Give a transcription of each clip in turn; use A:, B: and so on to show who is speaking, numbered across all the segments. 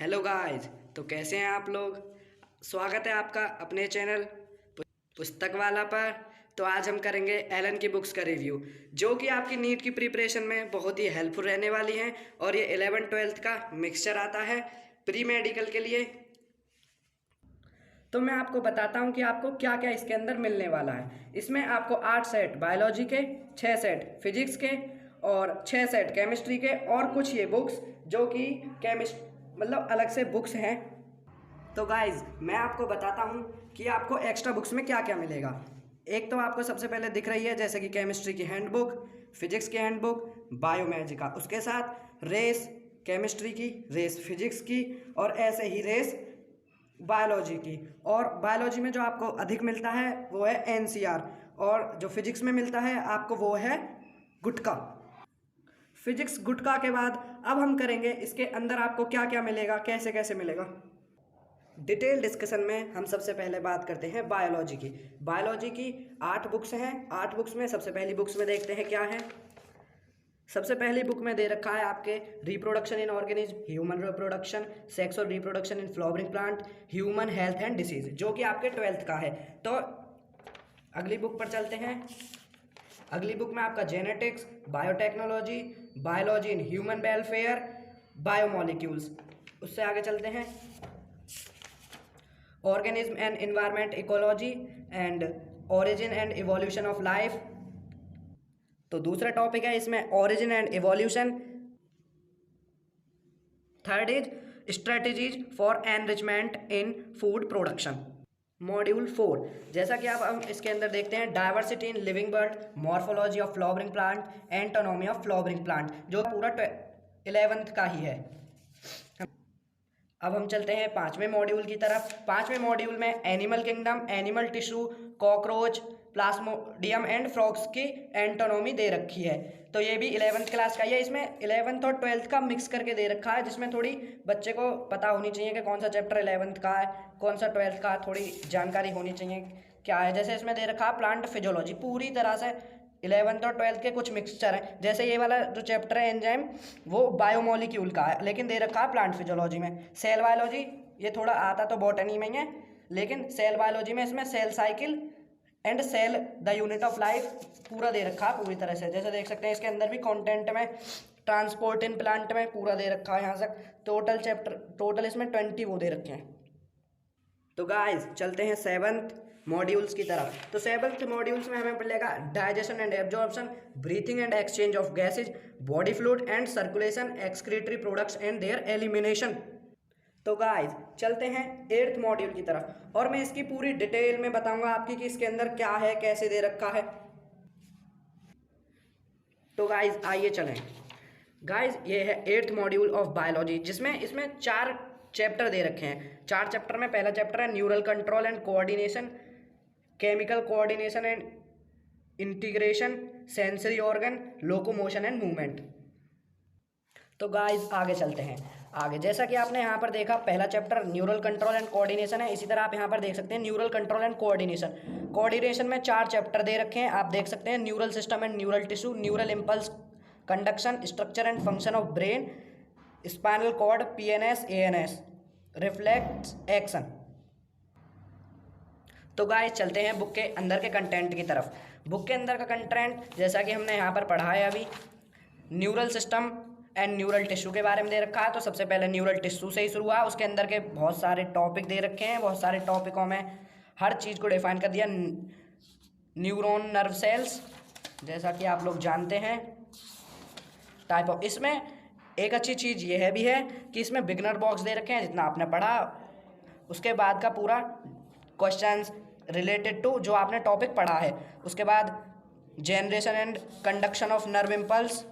A: Hello guys. तो कैसे हैं आप लोग। स्वागत है आपका अपने चैनल पुस्तक वाला पर। तो आज हम करेंगे एलन की बुक्स का रिव्यू, जो कि आपकी नीट की प्रिपरेशन में बहुत ही हेल्पफुल रहने वाली हैं। और ये 11th-12th का मिक्सचर आता है प्री मेडिकल के लिए। तो मैं आपको बताता हूँ कि आपको क्या क्या इसके अंदर मिलने वाला है। इसमें आपको 8 सेट बायोलॉजी के, 6 सेट फिजिक्स के और 6 सेट केमिस्ट्री के और कुछ ये बुक्स जो कि केमिस्ट मतलब अलग से बुक्स हैं। तो गाइज मैं आपको बताता हूँ कि आपको एक्स्ट्रा बुक्स में क्या क्या मिलेगा। एक तो आपको सबसे पहले दिख रही है जैसे कि केमिस्ट्री की हैंडबुक, फिजिक्स की हैंडबुक, बायोमेजिक का, उसके साथ रेस केमिस्ट्री की, रेस फिजिक्स की और ऐसे ही रेस बायोलॉजी की। और बायोलॉजी में जो आपको अधिक मिलता है वो है एनसीआर, और जो फिजिक्स में मिलता है आपको वो है गुटका। फिजिक्स गुटका के बाद अब हम करेंगे इसके अंदर आपको क्या क्या मिलेगा, कैसे कैसे मिलेगा। डिटेल डिस्कशन में हम सबसे पहले बात करते हैं बायोलॉजी की। बायोलॉजी की 8 बुक्स हैं। 8 बुक्स में सबसे पहली बुक्स में देखते हैं क्या है। सबसे पहली बुक में दे रखा है आपके reproduction in organism, human reproduction, sex और reproduction in flowering plant, human health and disease, जो कि आपके 12th का है। तो अगली बुक पर चलते हैं। अगली बुक में आपका genetics, biotechnology, biology in human welfare, biomolecules. उससे आगे चलते हैं organism and environment ecology and origin and evolution of life. तो दूसरा टॉपिक है इसमें origin and evolution. Third is strategies for enrichment in food production. Module 4, जैसा कि आप हम इसके अंदर देखते हैं diversity in living bird, morphology of flowering plant, anatomy of flowering plant, जो पूरा 11th का ही है। अब हम चलते हैं 5वें मॉड्यूल की तरफ। 5वें मॉड्यूल में animal kingdom, animal tissue, cockroach, Plasmodium and frogs की एंटोनॉमी दे रखी है। तो ये भी 11th क्लास का ही है। इसमें 11th और 12th का मिक्स करके दे रखा है, जिसमें थोड़ी बच्चे को पता होनी चाहिए कि कौन सा चैप्टर 11th का है, कौन सा 12th का है, थोड़ी जानकारी होनी चाहिए क्या है। जैसे इसमें दे रखा है प्लांट फिजियोलॉजी, पूरी तरह से 11th और 12th के कुछ मिक्सचर है। जैसे ये वाला जो चैप्टर है एंजाइम, वो बायोमोलिक्यूल का है, लेकिन दे रखा है प्लांट फिजियोलॉजी में। सेल बायोलॉजी ये थोड़ा आता तो बॉटनी में ही है, लेकिन सेल बायोलॉजी में इसमें cell cycle and cell the unit of life पूरा दे रखा है पूरी तरह से। जैसे देख सकते हैं इसके अंदर भी कंटेंट में ट्रांसपोर्ट इन प्लांट में पूरा दे रखा है यहाँ तक। टोटल इसमें 20 वो दे रखे हैं। तो गाइस चलते हैं 7th मॉड्यूल्स की तरफ। तो 7th मॉड्यूल्स में हमें मिलेगा digestion and absorption, breathing and exchange of gases, body fluid and circulation, excretory products and there elimination. तो गाइस चलते हैं 8th मॉड्यूल की तरफ, और मैं इसकी पूरी डिटेल में बताऊंगा आपकी कि इसके अंदर क्या है, कैसे दे रखा है। तो गाइस आइए चलें। गाइस ये है 8th मॉड्यूल ऑफ बायोलॉजी, जिसमें इसमें 4 चैप्टर दे रखे हैं। 4 चैप्टर में पहला चैप्टर है neural control and coordination, chemical coordination and integration, sensory organ, locomotion and movement. तो गाइस आगे चलते हैं। आगे जैसा कि आपने यहाँ पर देखा, पहला chapter neural control and coordination है। इसी तरह आप यहाँ पर देख सकते हैं neural control and coordination. Coordination में 4 चैप्टर दे रखे हैं, आप देख सकते हैं neural system and neural tissue, neural impulse conduction, structure and function of brain, spinal cord, PNS, ANS, reflex action. तो गाइस चलते हैं बुक के अंदर के कंटेंट की तरफ। बुक के अंदर का कंटेंट जैसा कि हमने यहाँ पर पढ़ा है अभी, neural system and neural tissue के बारे में दे रखा है। तो सबसे पहले न्यूरल टिश्यू से ही शुरू हुआ। उसके अंदर के बहुत सारे टॉपिक दे रखे हैं, बहुत सारे टॉपिकों में हर चीज़ को डिफाइन कर दिया। न्यूरॉन नर्व सेल्स, जैसा कि आप लोग जानते हैं, टाइप ऑफ। इसमें एक अच्छी चीज़ ये है भी है कि इसमें बिगनर बॉक्स दे रखे हैं, जितना आपने पढ़ा उसके बाद का पूरा क्वेश्चंस रिलेटेड टू जो आपने टॉपिक पढ़ा है। उसके बाद generation and conduction of nerve impulse,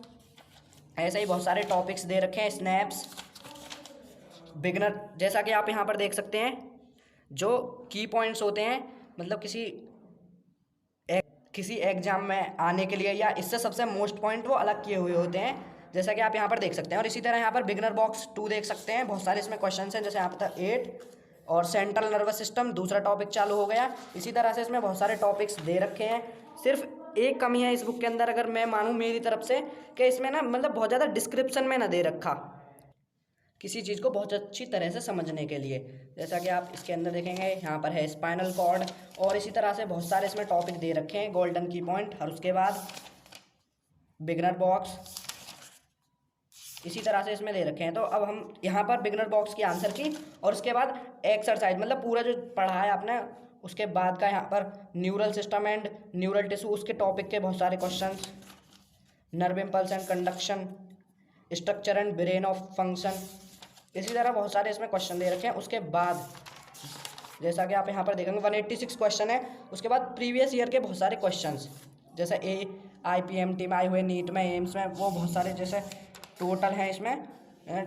A: ऐसे ही बहुत सारे टॉपिक्स दे रखे हैं। स्नैप्स, बिगनर, जैसा कि आप यहाँ पर देख सकते हैं जो की पॉइंट्स होते हैं, मतलब किसी एग्जाम में आने के लिए या इससे सबसे मोस्ट पॉइंट वो अलग किए हुए होते हैं, जैसा कि आप यहाँ पर देख सकते हैं। और इसी तरह यहाँ पर बिगनर बॉक्स 2 देख सकते हैं, बहुत सारे इसमें क्वेश्चन हैं। जैसे यहाँ पर था 8 और सेंट्रल नर्वस सिस्टम, दूसरा टॉपिक चालू हो गया। इसी तरह से इसमें बहुत सारे टॉपिक्स दे रखे हैं। सिर्फ एक कमी है इस बुक के अंदर, अगर मैं मानूँ मेरी तरफ से, कि इसमें ना मतलब बहुत ज़्यादा डिस्क्रिप्शन में ना दे रखा। किसी चीज़ को बहुत अच्छी तरह से समझने के लिए। जैसा कि आप इसके अंदर देखेंगे, यहाँ पर है स्पाइनल कॉर्ड, और इसी तरह से बहुत सारे इसमें टॉपिक दे रखे हैं, गोल्डन की पॉइंट, और उसके बाद बिगनर बॉक्स, इसी तरह से इसमें दे रखे हैं। तो अब हम यहाँ पर बिगनर बॉक्स की आंसर की, और उसके बाद एक्सरसाइज, मतलब पूरा जो पढ़ा है आपने, उसके बाद का यहाँ पर neural system and neural tissue, उसके टॉपिक के बहुत सारे questions, nerve impulse and conduction, structure and brain of function, इसी तरह बहुत सारे इसमें क्वेश्चन दे रखे हैं। उसके बाद जैसा कि आप यहाँ पर देखेंगे 186 क्वेश्चन है। उसके बाद प्रीवियस ईयर के बहुत सारे क्वेश्चंस, जैसे IPMT में आए हुए, नीट में, एम्स में, वो बहुत सारे, जैसे टोटल हैं इसमें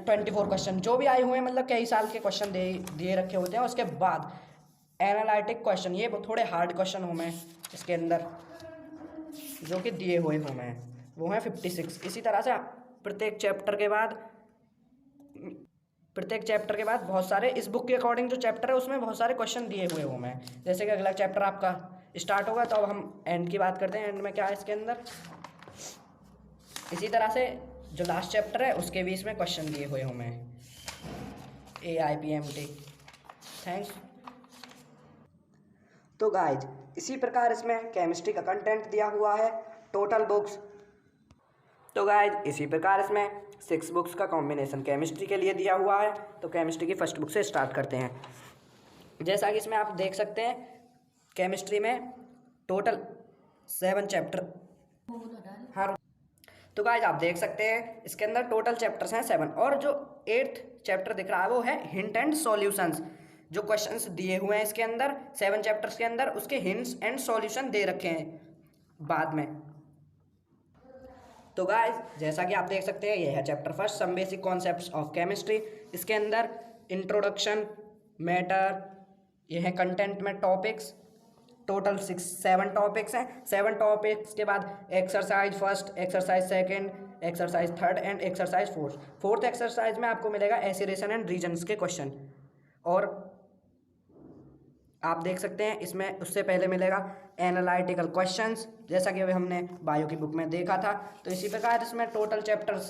A: 24 क्वेश्चन जो भी आए हुए हैं, मतलब कई साल के क्वेश्चन दिए रखे होते हैं। उसके बाद एनालिटिक क्वेश्चन, ये थोड़े हार्ड क्वेश्चन हुए हैं इसके अंदर जो कि दिए हुए हुए हैं, वो हैं 56। इसी तरह से प्रत्येक चैप्टर के बाद बहुत सारे, इस बुक के अकॉर्डिंग जो चैप्टर है उसमें बहुत सारे क्वेश्चन दिए हुए हैं। जैसे कि अगला चैप्टर आपका स्टार्ट होगा, तो अब हम एंड की बात करते हैं, एंड में क्या है इसके अंदर। इसी तरह से जो लास्ट चैप्टर है उसके भी इसमें क्वेश्चन दिए हुए हैं AIPMT। थैंक्स। तो गाइज इसी प्रकार इसमें केमिस्ट्री का कंटेंट दिया हुआ है, टोटल बुक्स। तो गाइज इसी प्रकार इसमें 6 बुक्स का कॉम्बिनेशन केमिस्ट्री के लिए दिया हुआ है। तो केमिस्ट्री की फर्स्ट बुक से स्टार्ट करते हैं। जैसा कि इसमें आप देख सकते हैं, केमिस्ट्री में टोटल 7 चैप्टर, हाँ। तो गाइज आप देख सकते हैं इसके अंदर टोटल चैप्टर्स हैं 7, और जो 8th चैप्टर दिख रहा है वो है हिंट एंड सॉल्यूशंस। जो क्वेश्चंस दिए हुए हैं इसके अंदर 7 चैप्टर्स के अंदर, उसके हिंट्स एंड सॉल्यूशन दे रखे हैं बाद में। तो गाइज जैसा कि आप देख सकते हैं, यह है chapter first, some basic concepts of chemistry. इसके अंदर इंट्रोडक्शन, मैटर, यह है कंटेंट में टॉपिक्स, टोटल 7 टॉपिक्स हैं। 7 टॉपिक्स के बाद exercise first, exercise second, exercise third and exercise fourth exercise में आपको मिलेगा एसिरेशन एंड रीजन्स के क्वेश्चन, और आप देख सकते हैं इसमें उससे पहले मिलेगा एनालिटिकल क्वेश्चंस, जैसा कि अभी हमने बायो की बुक में देखा था। तो इसी प्रकार इसमें टोटल चैप्टर्स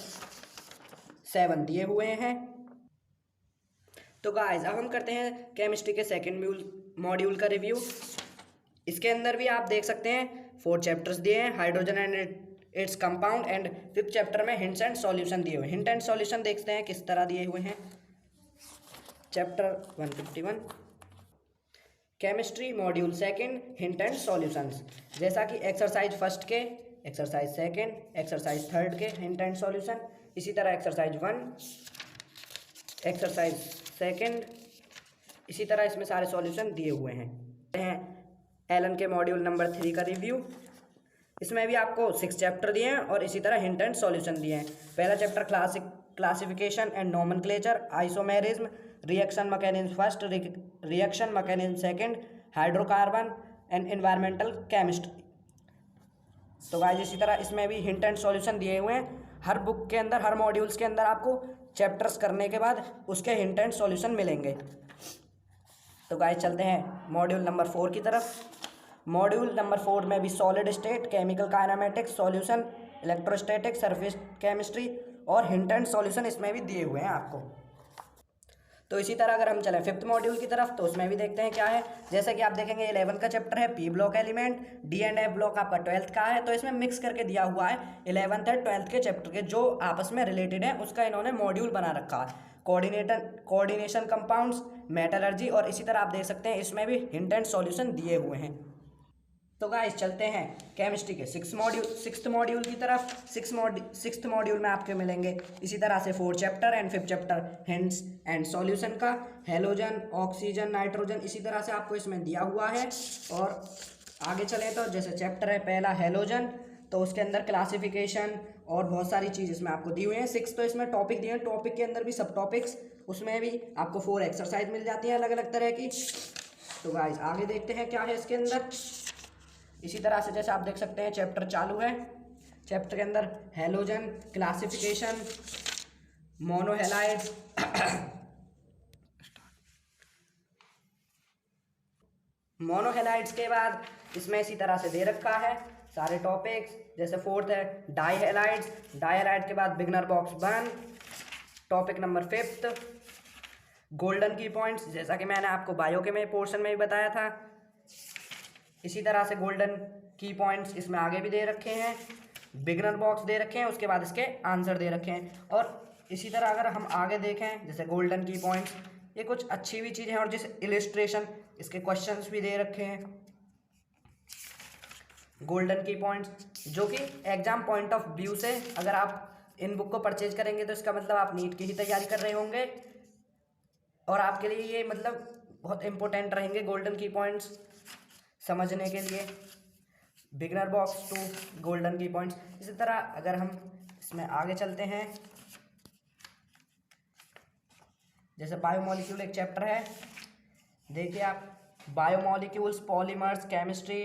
A: 7 दिए हुए हैं। तो गाइस अब हम करते हैं केमिस्ट्री के सेकेंड मॉड्यूल का रिव्यू। इसके अंदर भी आप देख सकते हैं 4 चैप्टर्स दिए हैं, hydrogen and its compound, and 5th chapter में हिंट्स एंड सॉल्यूशन दिए हुए हैं। हिंट एंड सॉल्यूशन देखते हैं किस तरह दिए हुए हैं। Chapter 151 chemistry module second, hint and solutions. जैसा कि एक्सरसाइज फर्स्ट के, एक्सरसाइज सेकेंड, एक्सरसाइज थर्ड के हिंट एंड सॉल्यूशन, इसी तरह एक्सरसाइज 1, एक्सरसाइज सेकेंड, इसी तरह इसमें सारे सॉल्यूशन दिए हुए हैं। एलन के मॉड्यूल नंबर 3 का रिव्यू। इसमें भी आपको 6 चैप्टर दिए हैं और इसी तरह हिंट एंड सॉल्यूशन दिए हैं। पहला chapter classification and nomenclature, isomerism, reaction mechanism first, reaction mechanism second, hydrocarbon and environmental chemistry. तो गाइस इसी तरह इसमें भी हिंट एंड सॉल्यूशन दिए हुए हैं। हर बुक के अंदर, हर मॉड्यूल्स के अंदर आपको चैप्टर्स करने के बाद उसके हिंट एंड सॉल्यूशन मिलेंगे। तो गाइस चलते हैं मॉड्यूल नंबर 4 की तरफ। मॉड्यूल नंबर 4 में भी solid state, chemical kinematics, solution, electrostatic, surface chemistry और हिंट एंड सॉल्यूशन इसमें भी दिए हुए हैं आपको। तो इसी तरह अगर हम चलें 5th मॉड्यूल की तरफ, तो उसमें भी देखते हैं क्या है। जैसे कि आप देखेंगे 11 का चैप्टर है P block element, D and F block आपका 12th का है। तो इसमें मिक्स करके दिया हुआ है 11th और 12th के चैप्टर के जो आपस में रिलेटेड है, उसका इन्होंने मॉड्यूल बना रखा है। कोऑर्डिनेशन कंपाउंड्स, मेटलर्जी, और इसी तरह आप देख सकते हैं इसमें भी हिंट एंड सॉल्यूशन दिए हुए हैं। तो गाइस चलते हैं केमिस्ट्री के 6th मॉड्यूल की तरफ। 6th मॉड्यूल में आपके मिलेंगे इसी तरह से 4 chapter and 5th chapter hints and solution का, हेलोजन, ऑक्सीजन, नाइट्रोजन, इसी तरह से आपको इसमें दिया हुआ है। और आगे चलें तो जैसे चैप्टर है पहला हेलोजन, तो उसके अंदर क्लासिफिकेशन और बहुत सारी चीज़ इसमें आपको दी हुई हैं। 6 तो इसमें टॉपिक दिए हैं, टॉपिक के अंदर भी सब टॉपिक्स, उसमें भी आपको 4 एक्सरसाइज मिल जाती हैं अलग अलग तरह की। तो गाइस आगे देखते हैं क्या है इसके अंदर। इसी तरह से जैसे आप देख सकते हैं चैप्टर चालू है। चैप्टर के अंदर हेलोजन, क्लासिफिकेशन, मोनोहेलाइड्स, मोनोहेलाइड्स के बाद इसमें इसी तरह से दे रखा है सारे टॉपिक्स। जैसे 4th है डाईहेलाइड्स, डाईहेलाइड के बाद beginner box 1, topic number 5 golden की पॉइंट्स, जैसा कि मैंने आपको बायो के में पोर्शन में भी बताया था, इसी तरह से गोल्डन की पॉइंट्स इसमें आगे भी दे रखे हैं, बिगनर बॉक्स दे रखे हैं, उसके बाद इसके आंसर दे रखे हैं। और इसी तरह अगर हम आगे देखें जैसे गोल्डन की पॉइंट्स, ये कुछ अच्छी भी चीज़ें हैं और जैसे इलिस्ट्रेशन इसके क्वेश्चंस भी दे रखे हैं गोल्डन की पॉइंट्स, जो कि एग्जाम पॉइंट ऑफ व्यू से अगर आप इन बुक को परचेज करेंगे तो इसका मतलब आप नीट की ही तैयारी कर रहे होंगे और आपके लिए ये मतलब बहुत इंपॉर्टेंट रहेंगे गोल्डन की पॉइंट्स समझने के लिए। बिगनर बॉक्स 2 गोल्डन की पॉइंट्स। इसी तरह अगर हम इसमें आगे चलते हैं, जैसे बायोमोलिक्यूल एक चैप्टर है, देखिए आप biomolecules, polymers, chemistry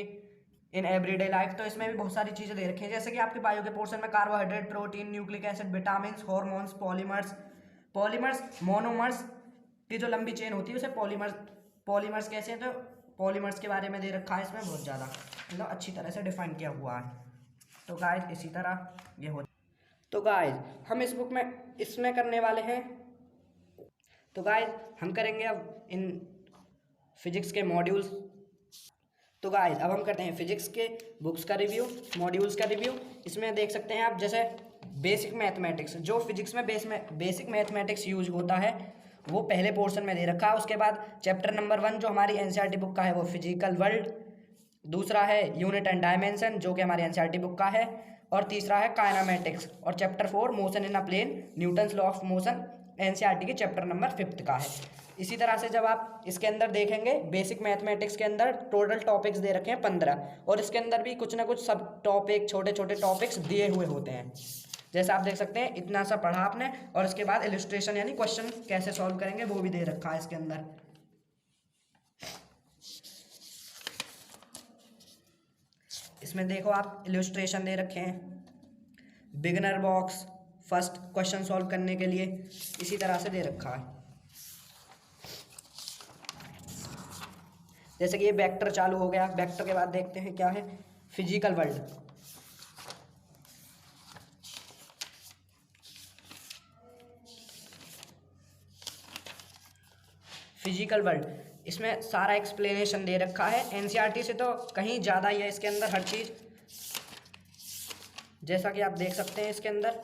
A: in everyday life, तो इसमें भी बहुत सारी चीज़ें दे रखी हैं। जैसे कि आपके बायो के पोर्शन में carbohydrate, protein, nucleic acid, vitamin, hormones, polymers, monomers की जो लंबी चेन होती है उसे पॉलीमर्स कैसे हैं, तो पॉलीमर्स के बारे में दे रखा है इसमें बहुत ज़्यादा, मतलब अच्छी तरह से डिफाइन किया हुआ है। तो गाइज इसी तरह ये हो, तो गाइज हम इस बुक में इसमें करने वाले हैं, तो गाइज हम करेंगे अब इन फिजिक्स के मॉड्यूल्स। तो गाइज अब हम करते हैं फिजिक्स के बुक्स का रिव्यू, मॉड्यूल्स का रिव्यू। इसमें देख सकते हैं आप जैसे बेसिक मैथमेटिक्स, जो फिजिक्स में बेसिक मैथमेटिक्स यूज होता है वो पहले पोर्शन में दे रखा है। उसके बाद चैप्टर नंबर 1 जो हमारी एनसीईआरटी बुक का है वो फिजिकल वर्ल्ड, दूसरा है यूनिट एंड डायमेंशन जो कि हमारी एनसीईआरटी बुक का है, और तीसरा है काइनेमेटिक्स, और chapter 4 motion in a plane, Newton's law of motion, NCERT के चैप्टर नंबर 5 का है। इसी तरह से जब आप इसके अंदर देखेंगे बेसिक मैथमेटिक्स के अंदर टोटल टॉपिक्स दे रखे हैं 15, और इसके अंदर भी कुछ ना कुछ सब टॉपिक, छोटे छोटे टॉपिक्स दिए हुए होते हैं। जैसे आप देख सकते हैं इतना सा पढ़ा आपने, और इसके बाद इलस्ट्रेशन यानी क्वेश्चन कैसे सॉल्व करेंगे वो भी दे रखा है इसके अंदर। इसमें देखो आप इलस्ट्रेशन दे रखे हैं, beginner box first question solve करने के लिए इसी तरह से दे रखा है। जैसे कि ये वेक्टर चालू हो गया, वेक्टर के बाद देखते हैं क्या है फिजिकल वर्ल्ड। फिजिकल वर्ल्ड इसमें सारा एक्सप्लेनेशन दे रखा है, एनसीईआरटी से तो कहीं ज़्यादा ही है इसके अंदर हर चीज़, जैसा कि आप देख सकते हैं इसके अंदर।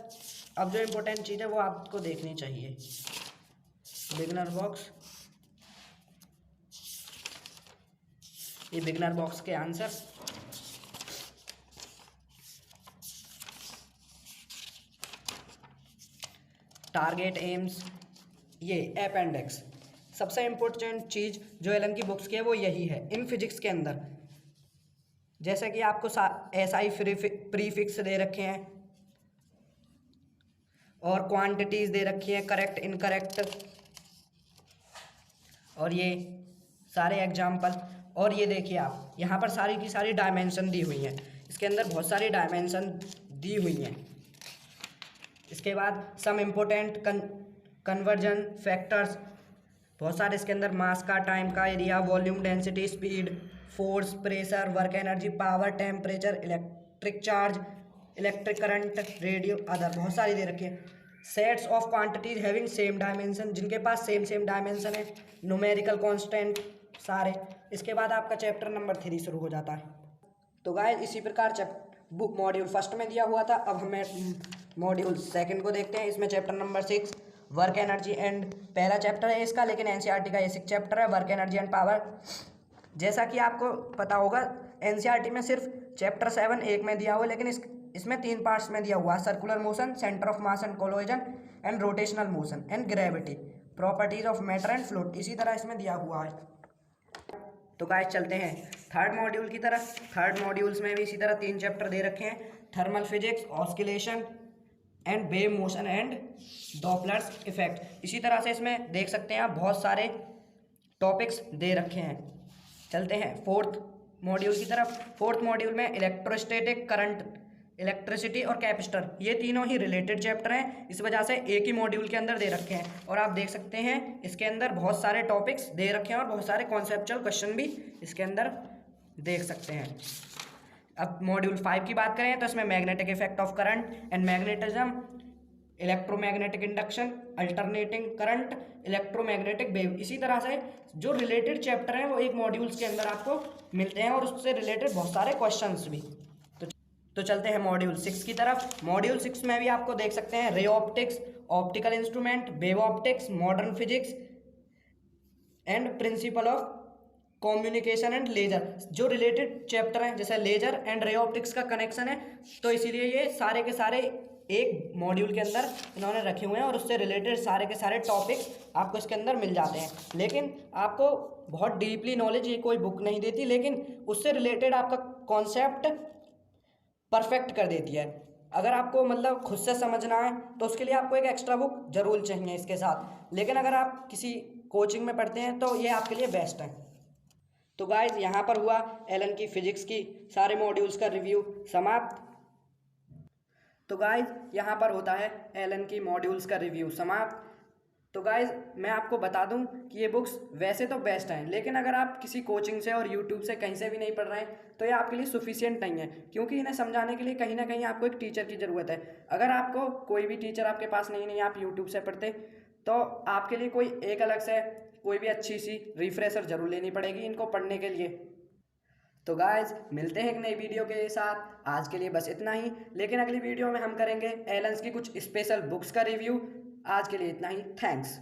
A: अब जो इम्पोर्टेंट चीज़ है वो आपको देखनी चाहिए, बिगिनर बॉक्स, ये बिगिनर बॉक्स के आंसर, टारगेट एम्स, ये अपेंडिक्स। सबसे इम्पोर्टेंट चीज़ जो एलन की बुक्स की है वो यही है इन फिजिक्स के अंदर। जैसे कि आपको एसआई प्रीफिक्स दे रखे हैं और क्वांटिटीज दे रखी हैं, करेक्ट इनकरेक्ट, और ये सारे एग्जाम्पल। और ये देखिए आप यहाँ पर सारी की सारी डायमेंशन दी हुई हैं, इसके अंदर बहुत सारी डायमेंशन दी हुई हैं। इसके बाद सम इम्पोर्टेंट कन्वर्जन फैक्टर्स, बहुत सारे इसके अंदर, मास का, टाइम का, area, volume, density, speed, force, pressure, work energy, power, temperature, electric charge, electric current, radio, other, बहुत सारी दे रखी है। Sets of quantities having same dimension, जिनके पास सेम डायमेंशन है, न्यूमेरिकल कांस्टेंट सारे। इसके बाद आपका चैप्टर नंबर 3 शुरू हो जाता है। तो गाइस इसी प्रकार बुक मॉड्यूल फर्स्ट में दिया हुआ था, अब हमें मॉड्यूल सेकंड को देखते हैं। इसमें chapter number 6 work energy and, पहला चैप्टर है इसका, लेकिन एनसीईआरटी का ये 6 चैप्टर है, वर्क एनर्जी एंड पावर। जैसा कि आपको पता होगा एनसीईआरटी में सिर्फ चैप्टर 7 एक में दिया हुआ है, लेकिन इसमें 3 पार्ट्स में दिया हुआ है, circular motion, centre of mass and collision, and rotational motion and gravity, properties of matter and fluid, इसी तरह इसमें दिया हुआ है। तो गाइस चलते हैं थर्ड मॉड्यूल की तरफ। थर्ड मॉड्यूल्स में भी इसी तरह 3 चैप्टर दे रखे हैं, thermal physics, oscillation and wave motion and Doppler's effect. इसी तरह से इसमें देख सकते हैं आप बहुत सारे टॉपिक्स दे रखे हैं। चलते हैं फोर्थ मॉड्यूल की तरफ। फोर्थ मॉड्यूल में इलेक्ट्रोस्टैटिक, करंट, इलेक्ट्रिसिटी और कैपेसिटर, ये तीनों ही रिलेटेड चैप्टर हैं, इस वजह से एक ही मॉड्यूल के अंदर दे रखे हैं। और आप देख सकते हैं इसके अंदर बहुत सारे टॉपिक्स दे रखे हैं और बहुत सारे कॉन्सेप्चुअल क्वेश्चन भी इसके अंदर देख सकते हैं। अब मॉड्यूल 5 की बात करें तो इसमें magnetic effect of current and magnetism, electromagnetic induction, alternating current, electromagnetic wave. इसी तरह से जो रिलेटेड चैप्टर हैं वो एक मॉड्यूल्स के अंदर आपको मिलते हैं और उससे रिलेटेड बहुत सारे क्वेश्चंस भी। तो चलते हैं मॉड्यूल 6 की तरफ। मॉड्यूल 6 में भी आपको देख सकते हैं ray optics, optical instrument, wave optics, modern physics and principle of communication and laser. जो रिलेटेड चैप्टर हैं जैसे लेजर एंड रे ऑप्टिक्स का कनेक्शन है, तो इसीलिए ये सारे के सारे एक मॉड्यूल के अंदर इन्होंने रखे हुए हैं और उससे रिलेटेड सारे के सारे टॉपिक्स आपको इसके अंदर मिल जाते हैं। लेकिन आपको बहुत डीपली नॉलेज ये कोई बुक नहीं देती, लेकिन उससे रिलेटेड आपका कॉन्सेप्ट परफेक्ट कर देती है। अगर आपको मतलब खुद से समझना है तो उसके लिए आपको एक एक्स्ट्रा बुक जरूर चाहिए इसके साथ। लेकिन अगर आप किसी कोचिंग में पढ़ते हैं तो ये आपके लिए बेस्ट है। तो गाइज यहाँ पर हुआ एलन की फिजिक्स की सारे मॉड्यूल्स का रिव्यू समाप्त। तो गाइज यहाँ पर होता है एलन की मॉड्यूल्स का रिव्यू समाप्त। तो गाइज मैं आपको बता दूं कि ये बुक्स वैसे तो बेस्ट हैं, लेकिन अगर आप किसी कोचिंग से और यूट्यूब से कहीं से भी नहीं पढ़ रहे हैं तो ये आपके लिए सफिशिएंट नहीं है, क्योंकि इन्हें समझाने के लिए कहीं ना कहीं आपको एक टीचर की ज़रूरत है। अगर आपको कोई भी टीचर आपके पास नहीं आप यूट्यूब से पढ़ते, तो आपके लिए कोई एक अलग से कोई भी अच्छी सी रिफ्रेशर जरूर लेनी पड़ेगी इनको पढ़ने के लिए। तो गाइज मिलते हैं एक नई वीडियो के साथ। आज के लिए बस इतना ही, लेकिन अगली वीडियो में हम करेंगे एलन्स की कुछ स्पेशल बुक्स का रिव्यू। आज के लिए इतना ही, थैंक्स।